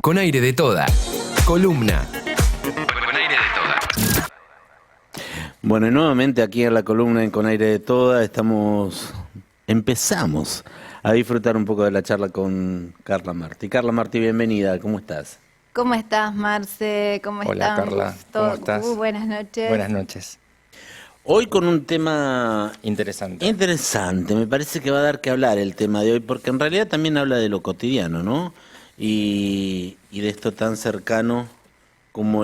Con aire de toda. Columna. Con aire de toda. Bueno, y nuevamente aquí en la columna en Con aire de toda empezamos a disfrutar un poco de la charla con Carla Martí. Carla Martí, bienvenida, ¿cómo estás? ¿Cómo estás, Marce? ¿Cómo estás? Hola, Carla, ¿cómo estás? Buenas noches. Buenas noches. Hoy con un tema Interesante. me parece que va a dar que hablar el tema de hoy, porque en realidad también habla de lo cotidiano, ¿no? Y de esto tan cercano como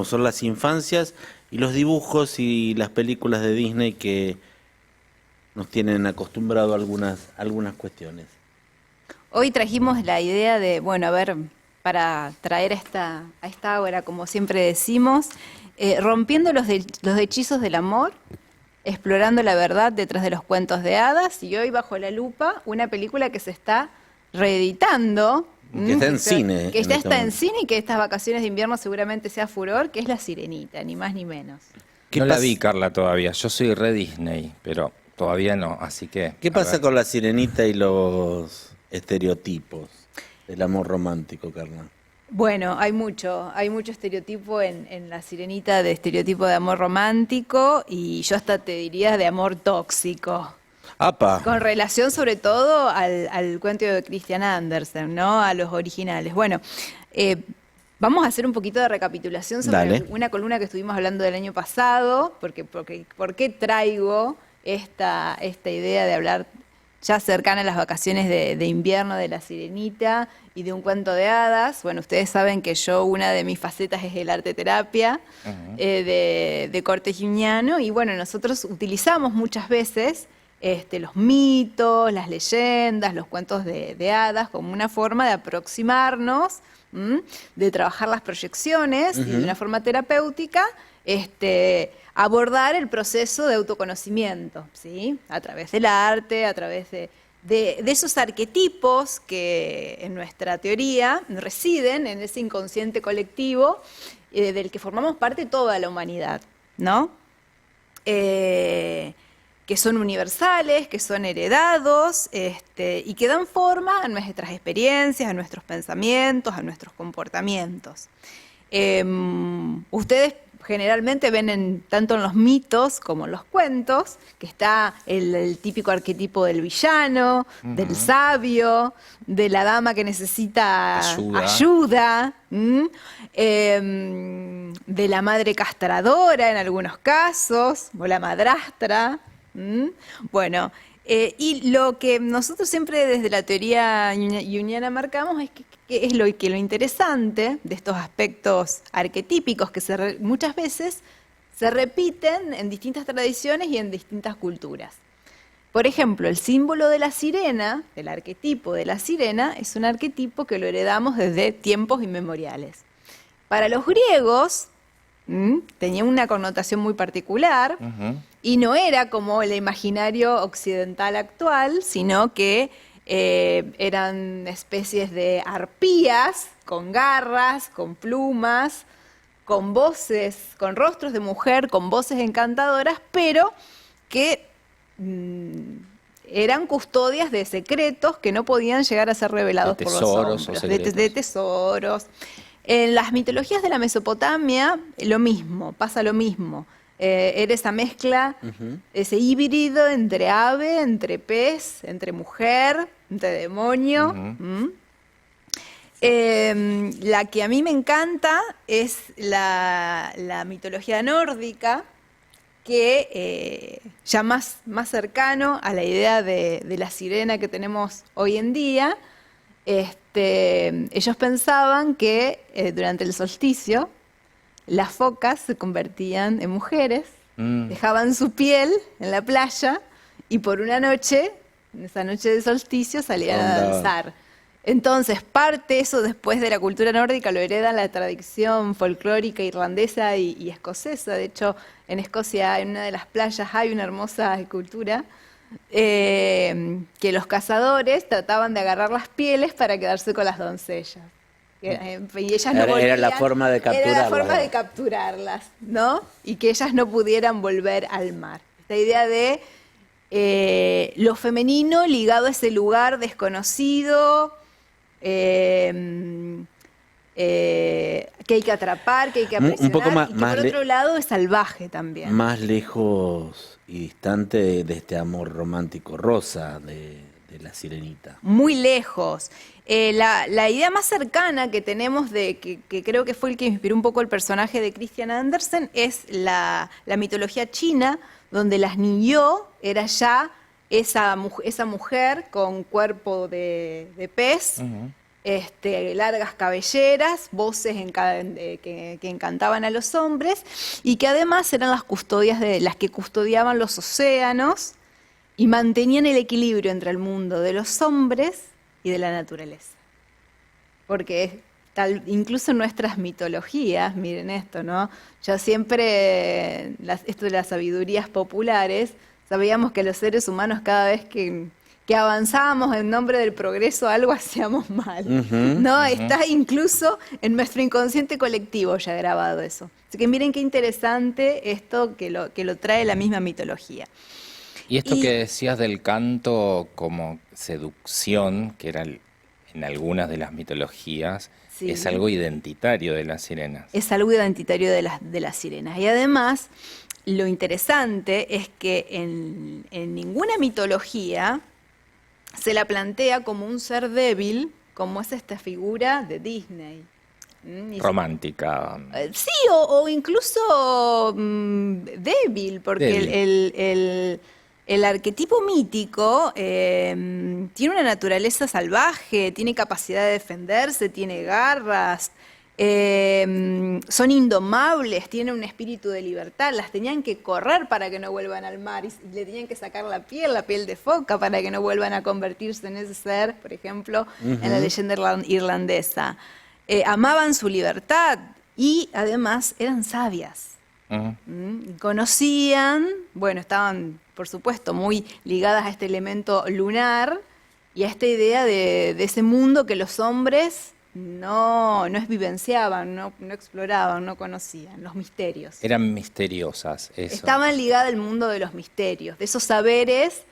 son las infancias y los dibujos y las películas de Disney que nos tienen acostumbrado a algunas cuestiones. Hoy trajimos la idea de, bueno, a ver, para traer a esta hora, como siempre decimos, rompiendo los hechizos del amor, explorando la verdad detrás de los cuentos de hadas, y hoy bajo la lupa una película que se está reeditando. Que está en cine. Que ya está en cine y que estas vacaciones de invierno seguramente sea furor, que es La Sirenita, ni más ni menos. No la vi, Carla, todavía. Yo soy re Disney, pero todavía no, así que... ¿Qué pasa con La Sirenita y los estereotipos del amor romántico, Carla? Bueno, hay mucho estereotipo en La Sirenita, de estereotipo de amor romántico, y yo hasta te diría de amor tóxico. ¡Apa! Con relación sobre todo al cuento de Christian Andersen, ¿no? A los originales. Bueno, vamos a hacer un poquito de recapitulación sobre Dale. una columna que estuvimos hablando del año pasado, ¿por qué traigo esta idea de hablar ya cercana a las vacaciones de invierno de La Sirenita y de un cuento de hadas? Bueno, ustedes saben que una de mis facetas es el arte terapia, de corte junguiano, y bueno, nosotros utilizamos muchas veces los mitos, las leyendas, los cuentos de hadas como una forma de aproximarnos, de trabajar las proyecciones y de una forma terapéutica, abordar el proceso de autoconocimiento, ¿sí? A través del arte, a través de esos arquetipos que en nuestra teoría residen en ese inconsciente colectivo del que formamos parte toda la humanidad, ¿no? Que son universales, que son heredados, y que dan forma a nuestras experiencias, a nuestros pensamientos, a nuestros comportamientos. Ustedes generalmente ven tanto en los mitos como en los cuentos, que está el típico arquetipo del villano, del sabio, de la dama que necesita ayuda, de la madre castradora en algunos casos, o la madrastra. Bueno, y lo que nosotros siempre desde la teoría junguiana marcamos es que lo interesante de estos aspectos arquetípicos que muchas veces se repiten en distintas tradiciones y en distintas culturas. Por ejemplo, el símbolo de la sirena, el arquetipo de la sirena, es un arquetipo que lo heredamos desde tiempos inmemoriales. Para los griegos tenía una connotación muy particular, y no era como el imaginario occidental actual, sino que eran especies de arpías con garras, con plumas, con voces, con rostros de mujer, con voces encantadoras, pero que eran custodias de secretos que no podían llegar a ser revelados por los hombres, de tesoros. En las mitologías de la Mesopotamia, pasa lo mismo. Era esa mezcla, ese híbrido entre ave, entre pez, entre mujer, entre demonio. La que a mí me encanta es la mitología nórdica, que ya más cercano a la idea de la sirena que tenemos hoy en día. Ellos pensaban que durante el solsticio las focas se convertían en mujeres, dejaban su piel en la playa y por una noche, en esa noche de solsticio, salían a danzar. Entonces, parte eso después de la cultura nórdica lo heredan la tradición folclórica irlandesa y escocesa. De hecho, en Escocia, en una de las playas, hay una hermosa escultura que los cazadores trataban de agarrar las pieles para quedarse con las doncellas. Y ellas no volvían, era la forma de capturarlas. Era la forma de capturarlas, ¿no? Y que ellas no pudieran volver al mar. Esta idea de lo femenino ligado a ese lugar desconocido, que hay que atrapar, que hay que Un aprisionar, poco más- y que más por le- otro lado es salvaje también. Más lejos y distante de este amor romántico rosa de la sirenita. Muy lejos. La idea más cercana que tenemos que creo que fue el que inspiró un poco el personaje de Christian Andersen es la mitología china, donde las Niyo era ya esa mujer con cuerpo de pez, largas cabelleras, voces que encantaban a los hombres y que además eran las que custodiaban los océanos y mantenían el equilibrio entre el mundo de los hombres y de la naturaleza. Porque incluso en nuestras mitologías, miren esto, ¿no? Ya siempre, esto de las sabidurías populares, sabíamos que los seres humanos cada vez que avanzábamos en nombre del progreso, algo hacíamos mal, ¿no? Está incluso en nuestro inconsciente colectivo ya grabado eso. Así que miren qué interesante esto que lo trae la misma mitología. Y esto que decías del canto como seducción, que era en algunas de las mitologías, Sí. es algo identitario de las sirenas. Es algo identitario de las sirenas. Y además, lo interesante es que en ninguna mitología se la plantea como un ser débil, como es esta figura de Disney. Romántica. Sí, o incluso débil, porque Débil. el arquetipo mítico tiene una naturaleza salvaje, tiene capacidad de defenderse, tiene garras, son indomables, tienen un espíritu de libertad, las tenían que correr para que no vuelvan al mar y le tenían que sacar la piel de foca para que no vuelvan a convertirse en ese ser, por ejemplo, en la leyenda irlandesa. Amaban su libertad y además eran sabias. Conocían, bueno, estaban por supuesto muy ligadas a este elemento lunar y a esta idea de ese mundo que los hombres no vivenciaban, no exploraban, no conocían, los misterios. Eran misteriosas, eso. Estaban ligadas al mundo de los misterios, de esos saberes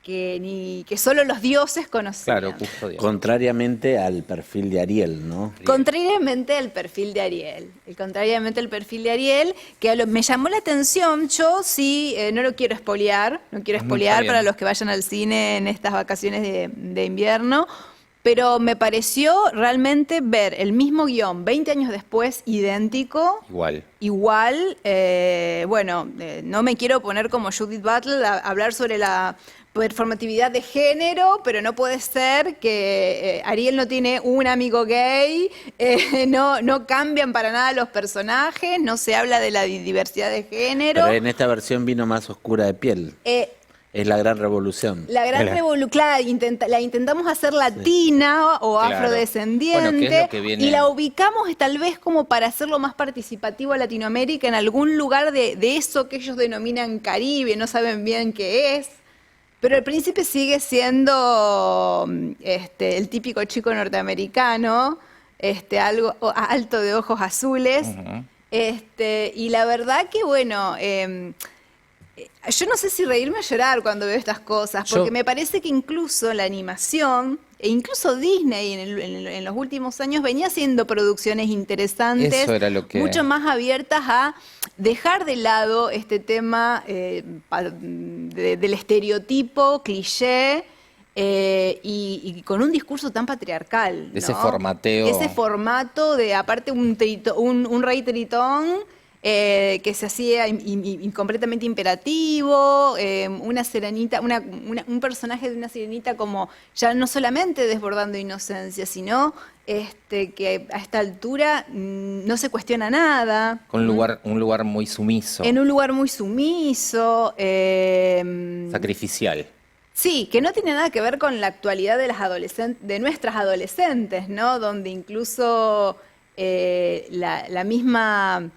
que solo los dioses conocían. Claro, custodias. Contrariamente al perfil de Ariel, ¿no? Contrariamente al perfil de Ariel. Que me llamó la atención, yo sí, no lo quiero espolear, Está bien. para los que vayan al cine en estas vacaciones de invierno, pero me pareció realmente ver el mismo guión 20 años después, idéntico. Igual. No me quiero poner como Judith Butler a hablar sobre la performatividad de género, pero no puede ser que Ariel no tiene un amigo gay, no cambian para nada los personajes, no se habla de la diversidad de género. Pero en esta versión vino más oscura de piel. Es la gran revolución. La gran revolución, claro, la intentamos hacer latina o Claro. afrodescendiente, Bueno, ¿qué es lo que viene? y la ubicamos tal vez como para hacerlo más participativo a Latinoamérica en algún lugar de eso que ellos denominan Caribe, no saben bien qué es. Pero el príncipe sigue siendo el típico chico norteamericano, algo alto de ojos azules. Y la verdad que, bueno, yo no sé si reírme o llorar cuando veo estas cosas, porque me parece que incluso la animación, e incluso Disney en los últimos años venía haciendo producciones interesantes, Eso era lo que... mucho más abiertas a dejar de lado este tema del estereotipo, cliché, y con un discurso tan patriarcal, ¿no? Ese formateo. Ese formato de, aparte, un rey tritón que se hacía completamente imperativo, una sirenita, un personaje de una sirenita como ya no solamente desbordando inocencia, sino que a esta altura no se cuestiona nada. Con un lugar muy sumiso. En un lugar muy sumiso. Sacrificial. Sí, que no tiene nada que ver con la actualidad de nuestras adolescentes, ¿no? Donde incluso la misma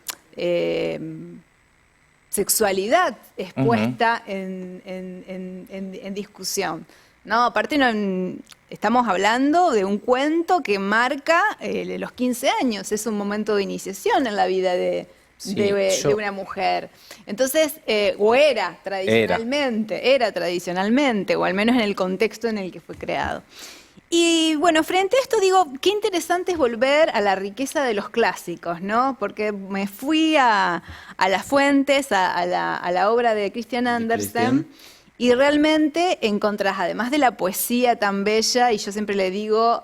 sexualidad es puesta en discusión. No, aparte estamos hablando de un cuento que marca los 15 años, es un momento de iniciación en la vida de una mujer. Entonces, era tradicionalmente, o al menos en el contexto en el que fue creado. Y bueno, frente a esto digo, qué interesante es volver a la riqueza de los clásicos, ¿no? Porque me fui a las fuentes, a la obra de Christian Andersen, y realmente encontrás, además de la poesía tan bella, y yo siempre le digo,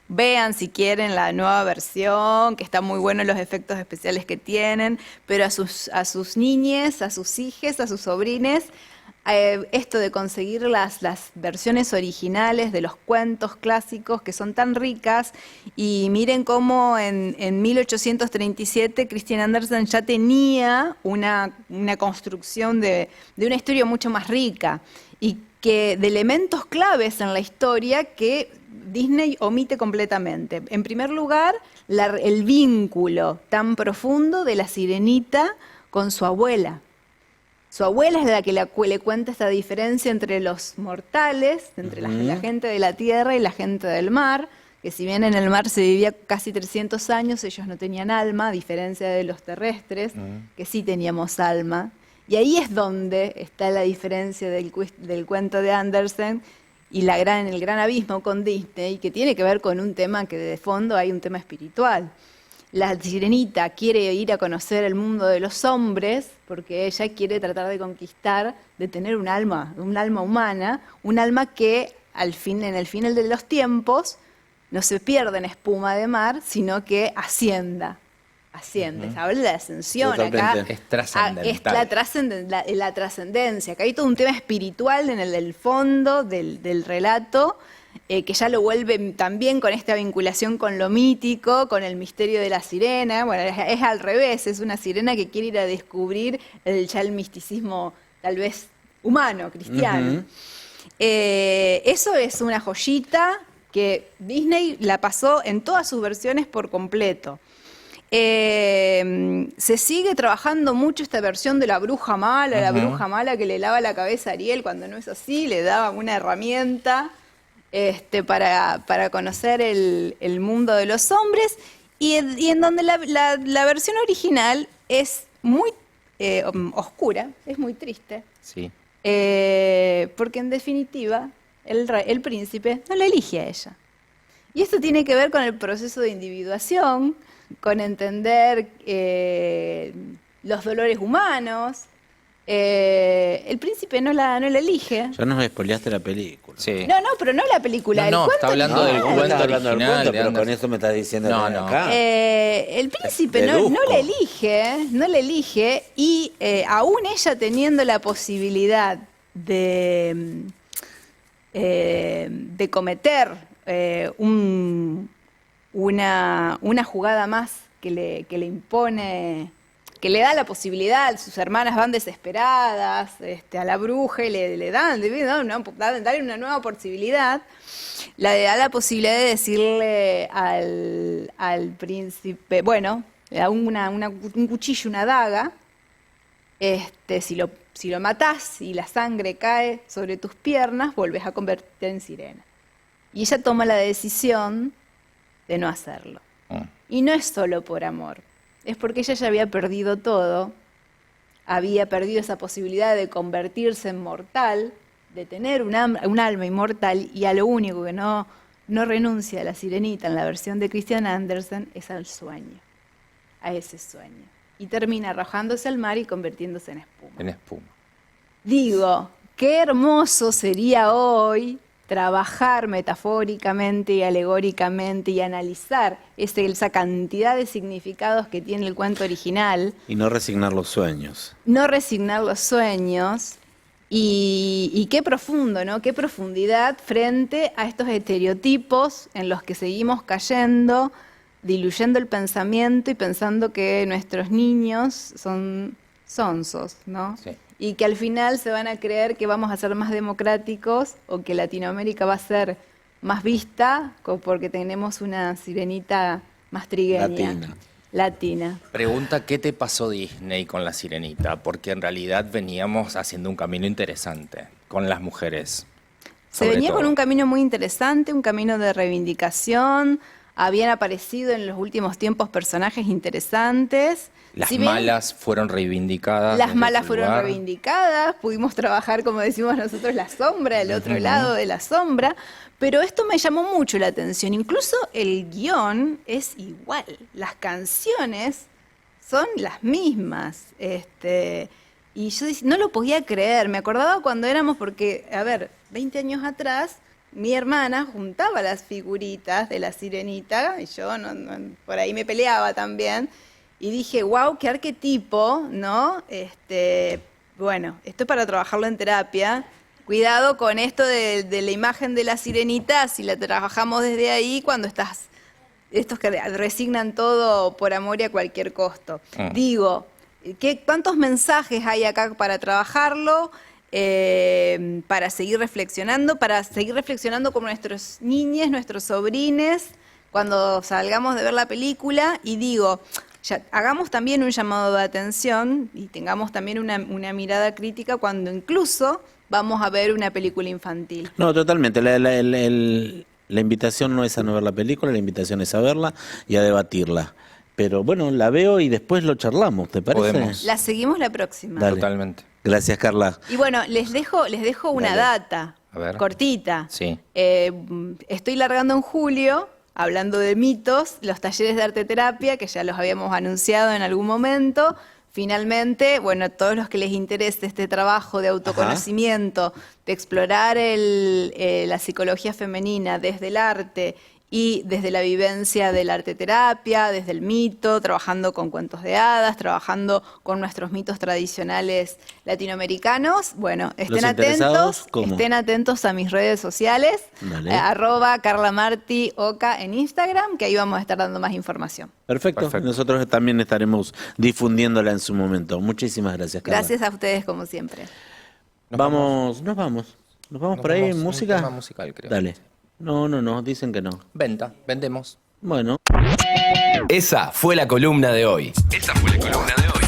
vean si quieren la nueva versión, que está muy bueno los efectos especiales que tienen, pero a sus niñes, a sus hijes, a sus sobrines, esto de conseguir las versiones originales de los cuentos clásicos que son tan ricas, y miren cómo en 1837 Christian Andersen ya tenía una construcción de una historia mucho más rica y que de elementos claves en la historia que Disney omite completamente. En primer lugar, el vínculo tan profundo de la sirenita con su abuela. Su abuela es la que le cuenta esta diferencia entre los mortales, entre la gente de la tierra y la gente del mar, que si bien en el mar se vivía casi 300 años, ellos no tenían alma, a diferencia de los terrestres, que sí teníamos alma. Y ahí es donde está la diferencia del cuento de Andersen y el gran abismo con Disney, que tiene que ver con un tema que de fondo hay un tema espiritual. La sirenita quiere ir a conocer el mundo de los hombres porque ella quiere tratar de conquistar, de tener un alma humana, un alma que en el final de los tiempos no se pierda en espuma de mar, sino que ascienda. Se habla de la ascensión. Totalmente. Acá Es trascendental. es la trascendencia. Acá hay todo un tema espiritual en el fondo del relato, que ya lo vuelve también con esta vinculación con lo mítico, con el misterio de la sirena. Bueno, es al revés, es una sirena que quiere ir a descubrir ya el misticismo tal vez humano, cristiano. Eso es una joyita que Disney la pasó en todas sus versiones por completo. Se sigue trabajando mucho esta versión de la bruja mala que le lava la cabeza a Ariel cuando no es así, le daba una herramienta para conocer el mundo de los hombres, y en donde la versión original es muy oscura, es muy triste, Sí. porque en definitiva el príncipe no la elige a ella. Y esto tiene que ver con el proceso de individuación, con entender los dolores humanos. El príncipe no la elige. Ya nos spoileaste la película. Sí. No, pero no la película, No, el cuento está hablando original. del No, cuento estás hablando del original cuento, de pero con Andersen. eso me estás diciendo No, que no. acá. El príncipe no la elige, y aún ella teniendo la posibilidad de cometer una jugada más que le impone, que le da la posibilidad, sus hermanas van desesperadas a la bruja y le dan darle una nueva posibilidad. Le da la posibilidad de decirle al príncipe, bueno, le da un cuchillo, una daga, si lo matás y la sangre cae sobre tus piernas, volvés a convertirte en sirena. Y ella toma la decisión de no hacerlo. Y no es solo por amor, es porque ella ya había perdido todo, había perdido esa posibilidad de convertirse en mortal, de tener un alma inmortal, y a lo único que no renuncia a la sirenita en la versión de Christian Andersen es al sueño, a ese sueño. Y termina arrojándose al mar y convirtiéndose en espuma. En espuma. Digo, qué hermoso sería hoy trabajar metafóricamente y alegóricamente y analizar esa cantidad de significados que tiene el cuento original. Y no resignar los sueños. No resignar los sueños. Y qué profundo, ¿no? Qué profundidad frente a estos estereotipos en los que seguimos cayendo, diluyendo el pensamiento y pensando que nuestros niños son sonsos, ¿no? Sí. Y que al final se van a creer que vamos a ser más democráticos o que Latinoamérica va a ser más vista porque tenemos una sirenita más trigueña. Latina. Pregunta, ¿qué te pasó Disney con la sirenita? Porque en realidad veníamos haciendo un camino interesante con las mujeres. Se venía con un camino muy interesante, un camino de reivindicación. habían aparecido en los últimos tiempos personajes interesantes. Las Si bien malas fueron reivindicadas. las desde malas su fueron lugar. reivindicadas, pudimos trabajar, como decimos nosotros, la sombra, el otro lado de la sombra, pero esto me llamó mucho la atención. Incluso el guión es igual, las canciones son las mismas. Y yo no lo podía creer, me acordaba cuando éramos, porque, a ver, 20 años atrás, mi hermana juntaba las figuritas de la sirenita, y yo por ahí me peleaba también, y dije, wow, qué arquetipo, ¿no? Bueno, esto es para trabajarlo en terapia. Cuidado con esto de la imagen de la sirenita, si la trabajamos desde ahí, cuando estos que resignan todo por amor y a cualquier costo. Digo, ¿cuántos mensajes hay acá para trabajarlo? Para seguir reflexionando con nuestros niños, nuestros sobrines, cuando salgamos de ver la película. Y digo, hagamos también un llamado de atención y tengamos también una mirada crítica cuando incluso vamos a ver una película infantil. No, totalmente. La invitación no es a no ver la película, la invitación es a verla y a debatirla. Pero bueno, la veo y después lo charlamos, ¿te parece? Podemos. La seguimos la próxima. Dale. Totalmente. Gracias, Carla. Y bueno, les dejo una Dale. data A ver. cortita. Sí. Estoy largando en julio, hablando de mitos, los talleres de arte terapia, que ya los habíamos anunciado en algún momento. Finalmente, bueno, todos los que les interese este trabajo de autoconocimiento, de explorar la psicología femenina desde el arte y desde la vivencia del arte terapia, desde el mito, trabajando con cuentos de hadas, trabajando con nuestros mitos tradicionales latinoamericanos. Bueno, ¿Los interesados cómo? estén atentos a mis redes sociales, Dale. @CarlaMartiOca en Instagram, que ahí vamos a estar dando más información. Perfecto. Nosotros también estaremos difundiéndola en su momento. Muchísimas gracias, Carla. Gracias a ustedes, como siempre. Nos vamos por ahí en vamos, música. un tema musical, creo. Dale. No, dicen que no. Vendemos. Bueno. Esa fue la columna de hoy. Esa fue la columna de hoy.